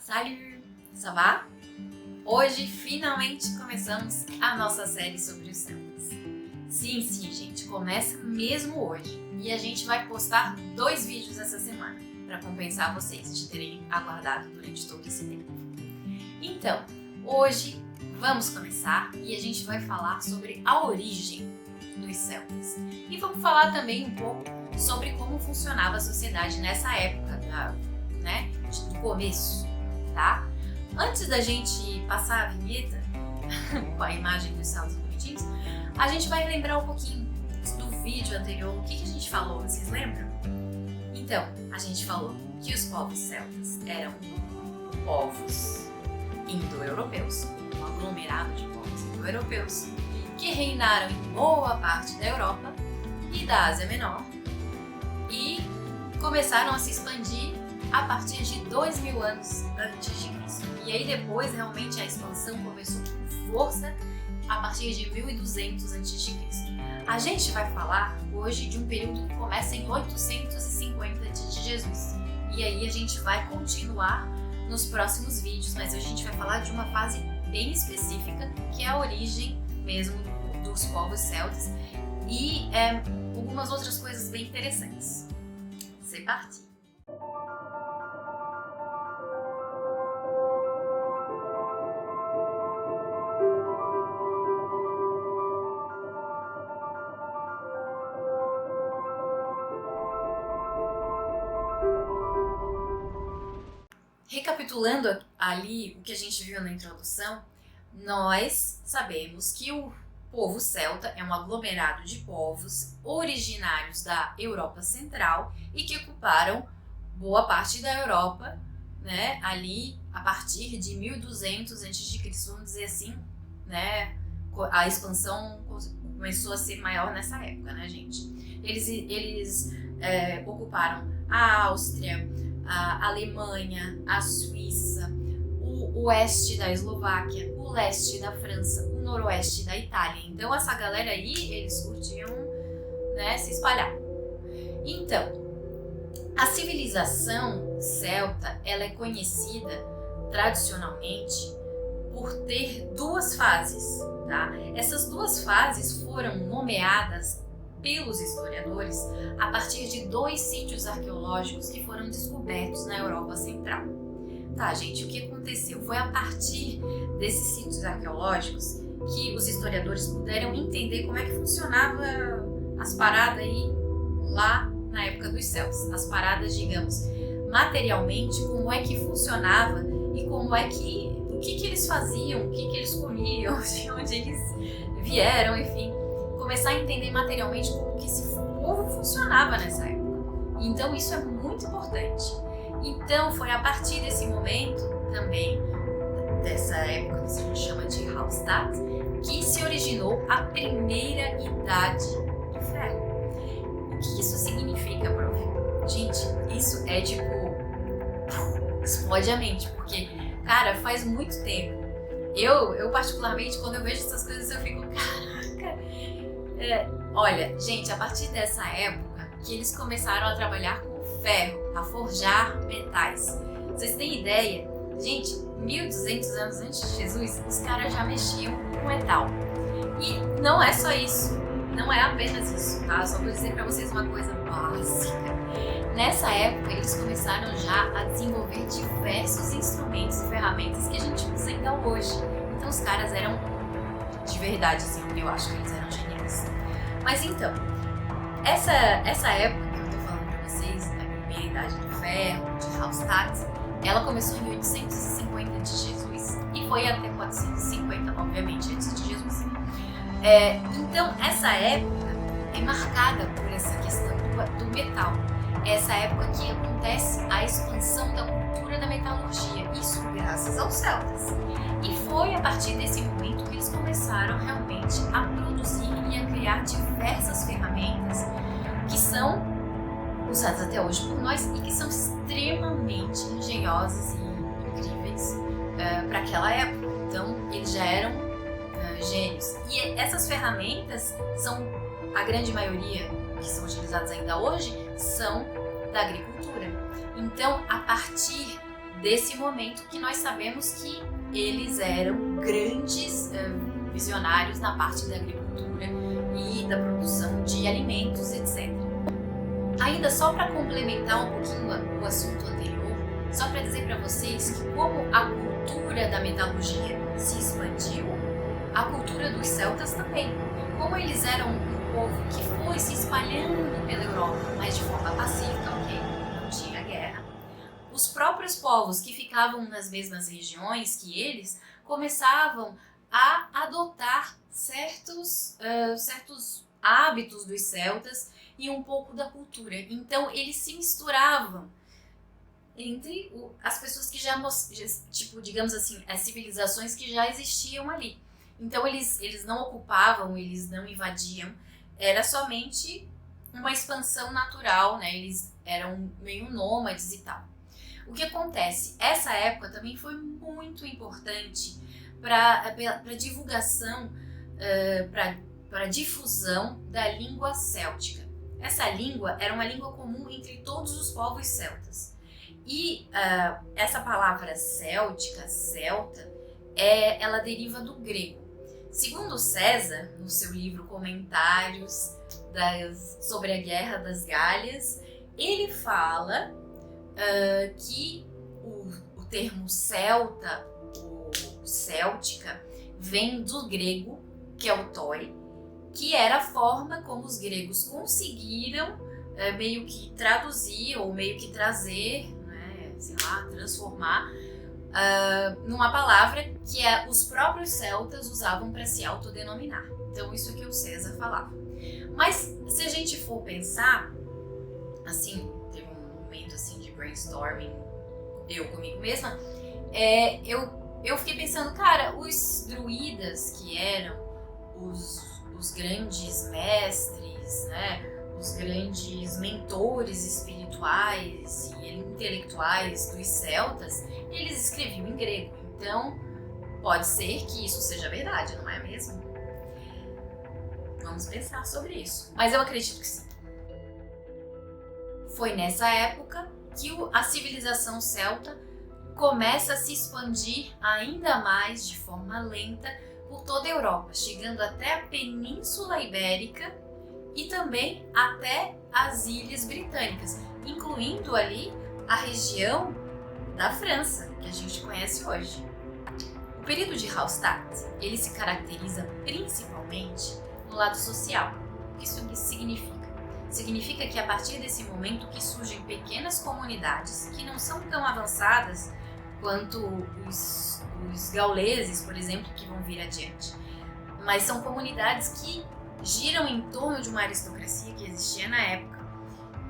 Salut! Ça va? Hoje, finalmente, começamos a nossa série sobre os celtas. Sim, gente, começa mesmo hoje. E a gente vai postar 2 vídeos essa semana, para compensar vocês de terem aguardado durante todo esse tempo. Então, hoje vamos começar e a gente vai falar sobre a origem dos celtas. E vamos falar também um pouco sobre como funcionava a sociedade nessa época, do começo, tá? Antes da gente passar a vinheta com a imagem dos celtas bonitinhos, a gente vai lembrar um pouquinho do vídeo anterior. O que a gente falou? Vocês lembram? Então, a gente falou que os povos celtas eram povos indo-europeus, um aglomerado de povos indo-europeus, que reinaram em boa parte da Europa e da Ásia Menor e começaram a se expandir a partir de 2000 anos antes de Cristo. E aí depois realmente a expansão começou com força a partir de 1200 antes de Cristo. A gente vai falar hoje de um período que começa em 850 antes de Jesus. E aí a gente vai continuar nos próximos vídeos, mas hoje a gente vai falar de uma fase bem específica, que é a origem mesmo dos povos celtas e algumas outras coisas bem interessantes. C'est parti! Recapitulando ali o que a gente viu na introdução, nós sabemos que o povo celta é um aglomerado de povos originários da Europa Central e que ocuparam boa parte da Europa, ali a partir de 1200 a.C., vamos dizer assim, a expansão começou a ser maior nessa época, gente? Eles ocuparam a Áustria, a Alemanha, a Suíça, o oeste da Eslováquia, o leste da França, o noroeste da Itália. Então essa galera aí, eles curtiam se espalhar. Então, a civilização celta, ela é conhecida tradicionalmente por ter 2 fases, tá? Essas 2 fases foram nomeadas pelos historiadores a partir de 2 sítios arqueológicos que foram descobertos na Europa Central. Tá, gente, o que aconteceu? Foi a partir desses sítios arqueológicos que os historiadores puderam entender como é que funcionava as paradas aí lá na época dos celtas. As paradas, digamos, materialmente, como é que funcionava e como é que, o que eles faziam, o que eles comiam, de onde eles vieram, enfim. Começar a entender materialmente como que esse povo funcionava nessa época. Então isso é muito importante. Então foi a partir desse momento também, dessa época que a gente chama de Hallstatt, que se originou a primeira idade do ferro. O que isso significa, prof? Gente, isso é tipo... explode a mente, porque, cara, faz muito tempo. Eu particularmente, quando eu vejo essas coisas, eu fico, caraca... olha, gente, a partir dessa época que eles começaram a trabalhar com ferro, a forjar metais. Vocês têm ideia? Gente, 1200 anos antes de Jesus, os caras já mexiam com metal. E não é só isso, não é apenas isso, tá? Só vou dizer pra vocês uma coisa básica. Nessa época, eles começaram já a desenvolver diversos instrumentos e ferramentas que a gente usa ainda hoje. Então os caras eram, de verdade, assim, eu acho que eles eram geniais. Mas então, essa época que eu tô falando pra vocês, da primeira idade do ferro, de Hallstatt, ela começou em 850 a.C. e foi até 450, obviamente, antes de Jesus. Então, essa época é marcada por essa questão do metal. É essa época que acontece a expansão da cultura da metalurgia, isso graças aos celtas. E foi a partir desse momento que eles começaram realmente a produzir e a criar diversas ferramentas que são usadas até hoje por nós e que são extremamente engenhosas e incríveis para aquela época. Então, eles já eram gênios. E essas ferramentas são, a grande maioria que são utilizadas ainda hoje, são da agricultura. Então, a partir desse momento que nós sabemos que eles eram grandes visionários na parte da agricultura e da produção de alimentos, etc. Ainda só para complementar um pouquinho o assunto anterior, só para dizer para vocês que como a cultura da metalurgia se expandiu, a cultura dos celtas também. Como eles eram um povo que foi se espalhando pela Europa, mas de forma pacífica, ok, não tinha guerra, os próprios povos que ficavam nas mesmas regiões que eles começavam a adotar certos hábitos dos celtas e um pouco da cultura. Então eles se misturavam entre as pessoas que já, tipo, digamos assim, as civilizações que já existiam ali. Então eles não ocupavam, eles não invadiam, era somente uma expansão natural, né? Eles eram meio nômades e tal. O que acontece? Essa época também foi muito importante para a divulgação, para a difusão da língua céltica. Essa língua era uma língua comum entre todos os povos celtas. E essa palavra céltica, celta, ela deriva do grego. Segundo César, no seu livro Comentários sobre a Guerra das Galhas, ele fala que o termo celta, ou céltica, vem do grego keltoi, que era a forma como os gregos conseguiram meio que traduzir ou meio que trazer, né, sei lá, transformar numa palavra que os próprios celtas usavam para se autodenominar. Então isso é que o César falava. Mas se a gente for pensar, assim, teve um momento assim de brainstorming, eu comigo mesma, eu fiquei pensando, cara, os druidas que eram os grandes mestres, né, os grandes mentores espirituais e intelectuais dos celtas, eles escreviam em grego. Então, pode ser que isso seja verdade, não é mesmo? Vamos pensar sobre isso. Mas eu acredito que sim. Foi nessa época que a civilização celta começa a se expandir ainda mais de forma lenta por toda a Europa, chegando até a Península Ibérica e também até as Ilhas Britânicas, incluindo ali a região da França, que a gente conhece hoje. O período de Hallstatt, ele se caracteriza principalmente no lado social. O que isso significa? Significa que a partir desse momento que surgem pequenas comunidades que não são tão avançadas quanto os gauleses, por exemplo, que vão vir adiante. Mas são comunidades que giram em torno de uma aristocracia que existia na época,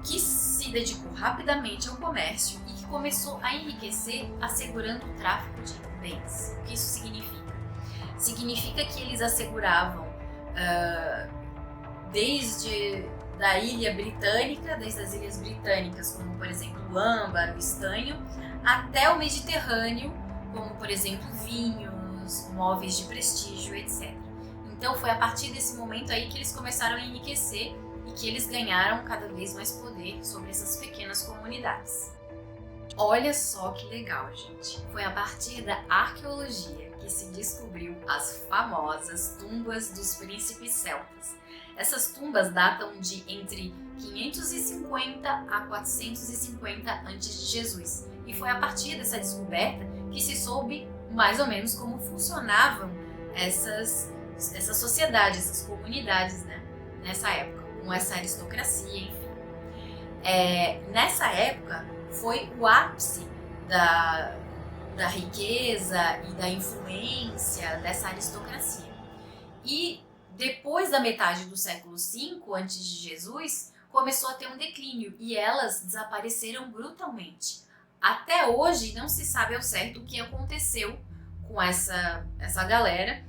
que se dedicou rapidamente ao comércio e que começou a enriquecer assegurando o tráfico de bens. O que isso significa? Significa que eles asseguravam desde as Ilhas Britânicas, como por exemplo o âmbar, o estanho, até o Mediterrâneo, como por exemplo vinhos, móveis de prestígio, etc. Então foi a partir desse momento aí que eles começaram a enriquecer e que eles ganharam cada vez mais poder sobre essas pequenas comunidades. Olha só que legal, gente! Foi a partir da arqueologia que se descobriu as famosas tumbas dos príncipes celtas. Essas tumbas datam de entre 550 a 450 a.C. E foi a partir dessa descoberta que se soube mais ou menos como funcionavam essas sociedades, essas comunidades, né? Nessa época, com essa aristocracia, enfim. Nessa época foi o ápice da riqueza e da influência dessa aristocracia. E depois da metade do século V a.C., começou a ter um declínio e elas desapareceram brutalmente. Até hoje não se sabe ao certo o que aconteceu com essa galera,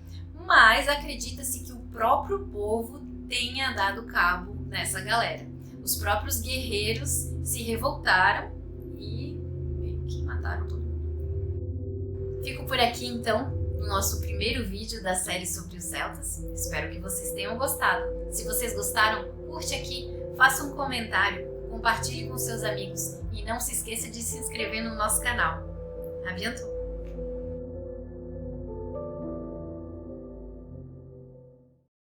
mas acredita-se que o próprio povo tenha dado cabo nessa galera. Os próprios guerreiros se revoltaram e meio que mataram todo mundo. Fico por aqui então no nosso primeiro vídeo da série sobre os celtas. Espero que vocês tenham gostado. Se vocês gostaram, curte aqui, faça um comentário, compartilhe com seus amigos e não se esqueça de se inscrever no nosso canal. À bientôt!